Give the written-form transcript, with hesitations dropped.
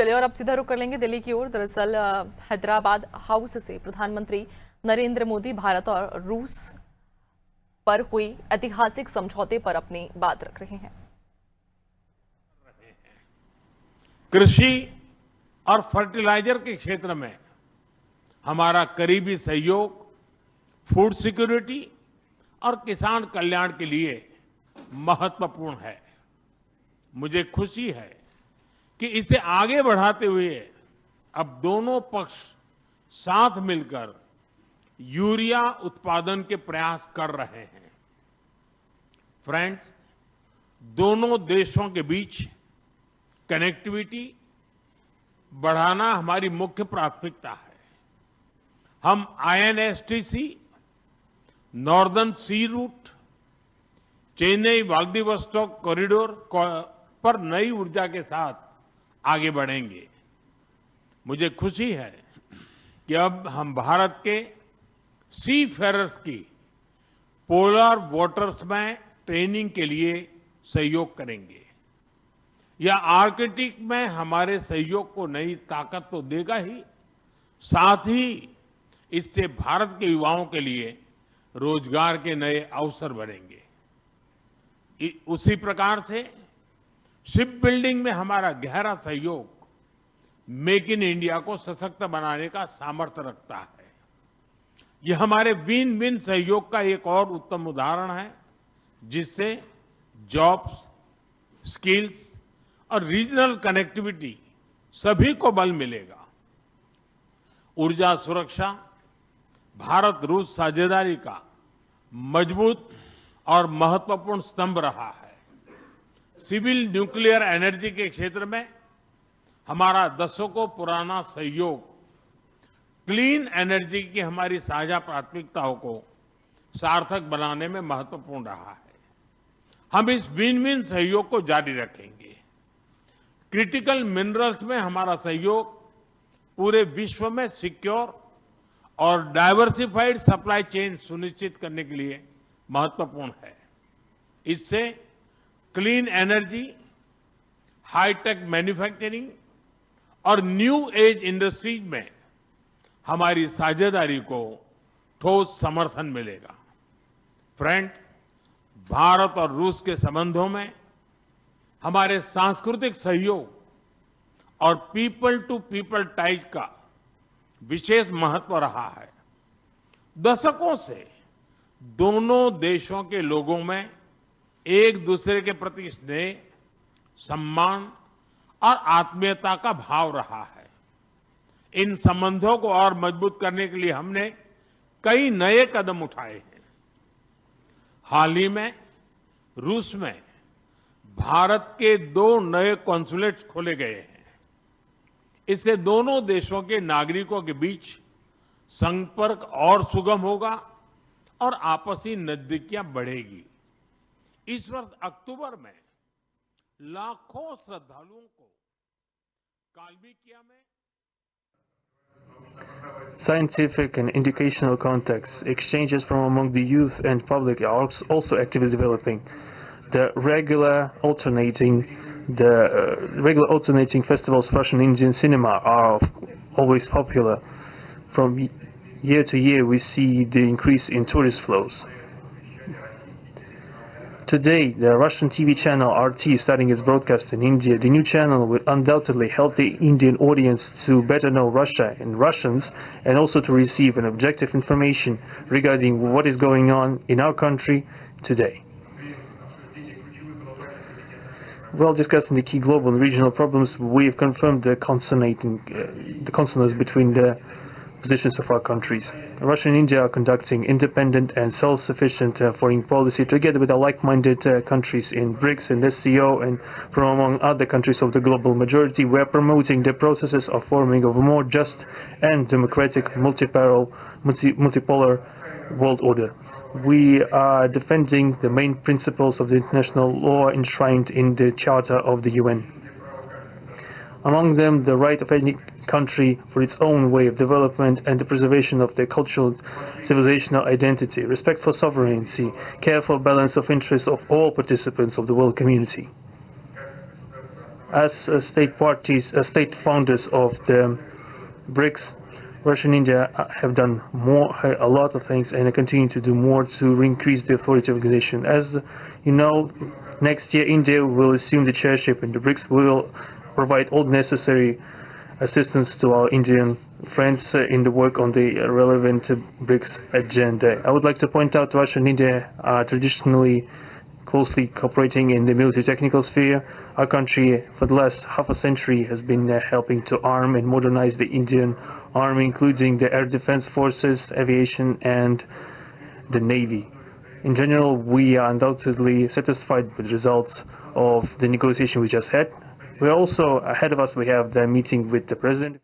चलिए और अब सीधा रुख कर लेंगे दिल्ली की ओर। दरअसल हैदराबाद हाउस से प्रधानमंत्री नरेंद्र मोदी भारत और रूस पर हुई ऐतिहासिक समझौते पर अपनी बात रख रहे हैं। कृषि और फर्टिलाइजर के क्षेत्र में हमारा करीबी सहयोग फूड सिक्योरिटी और किसान कल्याण के लिए महत्वपूर्ण है। मुझे खुशी है कि इसे आगे बढ़ाते हुए अब दोनों पक्ष साथ मिलकर यूरिया उत्पादन के प्रयास कर रहे हैं। फ्रेंड्स, दोनों देशों के बीच कनेक्टिविटी बढ़ाना हमारी मुख्य प्राथमिकता है। हम INSTC, नॉर्दर्न सी रूट, चेन्नई व्लादिवोस्टोक कॉरिडोर पर नई ऊर्जा के साथ आगे बढ़ेंगे। मुझे खुशी है कि अब हम भारत के सी फेरर्स की पोलर वाटर्स में ट्रेनिंग के लिए सहयोग करेंगे। यह आर्कटिक में हमारे सहयोग को नई ताकत तो देगा ही, साथ ही इससे भारत के युवाओं के लिए रोजगार के नए अवसर बनेंगे। उसी प्रकार से शिप बिल्डिंग में हमारा गहरा सहयोग मेक इन इंडिया को सशक्त बनाने का सामर्थ्य रखता है। यह हमारे विन विन सहयोग का एक और उत्तम उदाहरण है, जिससे जॉब्स, स्किल्स और रीजनल कनेक्टिविटी सभी को बल मिलेगा। ऊर्जा सुरक्षा भारत रूस साझेदारी का मजबूत और महत्वपूर्ण स्तंभ रहा है। सिविल न्यूक्लियर एनर्जी के क्षेत्र में हमारा दशकों पुराना सहयोग क्लीन एनर्जी की हमारी साझा प्राथमिकताओं को सार्थक बनाने में महत्वपूर्ण रहा है। हम इस विन विन सहयोग को जारी रखेंगे। क्रिटिकल मिनरल्स में हमारा सहयोग पूरे विश्व में सिक्योर और डाइवर्सिफाइड सप्लाई चेन सुनिश्चित करने के लिए महत्वपूर्ण है। इससे क्लीन एनर्जी, हाईटेक मैन्युफैक्चरिंग और न्यू एज इंडस्ट्रीज में हमारी साझेदारी को ठोस समर्थन मिलेगा। फ्रेंड्स, भारत और रूस के संबंधों में हमारे सांस्कृतिक सहयोग और पीपल टू पीपल टाइज का विशेष महत्व रहा है। दशकों से दोनों देशों के लोगों में एक दूसरे के प्रति स्नेह, सम्मान और आत्मीयता का भाव रहा है। इन संबंधों को और मजबूत करने के लिए हमने कई नए कदम उठाए हैं। हाल ही में रूस में भारत के 2 नए कॉन्सुलेट्स खोले गए हैं। इससे दोनों देशों के नागरिकों के बीच संपर्क और सुगम होगा और आपसी नजदीकियां बढ़ेगी। इस वर्ष अक्टूबर में लाखों श्रद्धालुओं को कालबेकिया में Scientific and educational contacts, exchanges from among the youth and public are also actively developing. The regular alternating festivals of Russian Indian cinema are always popular. From year to year, we see the increase in tourist flows. Today, the Russian TV channel RT is starting its broadcast in India. The new channel will undoubtedly help the Indian audience to better know Russia and Russians, and also to receive an objective information regarding what is going on in our country today. While discussing the key global and regional problems, we have confirmed the consonance between the positions of our countries. Russia and India are conducting independent and self-sufficient foreign policy together with the like-minded countries in BRICS and SCO, and from among other countries of the global majority. We are promoting the processes of forming of a more just and democratic multipolar world order. We are defending the main principles of the international law enshrined in the Charter of the UN. Among them, the right of any country for its own way of development and the preservation of their cultural civilizational identity, respect for sovereignty, careful balance of interests of all participants of the world community. As state parties, state founders of the BRICS, Russia and India have done a lot of things, and continue to do more to increase the authority of the organization. As you know, next year India will assume the chairship in the BRICS. We will provide all necessary assistance to our Indian friends in the work on the relevant BRICS agenda. I would like to point out Russia and India are traditionally closely cooperating in the military technical sphere. Our country, for the last half a century, has been helping to arm and modernize the Indian Army, including the air defense forces, aviation, and the Navy. In general, we are undoubtedly satisfied with the results of the negotiation we just had. We also, ahead of us, we have the meeting with the President.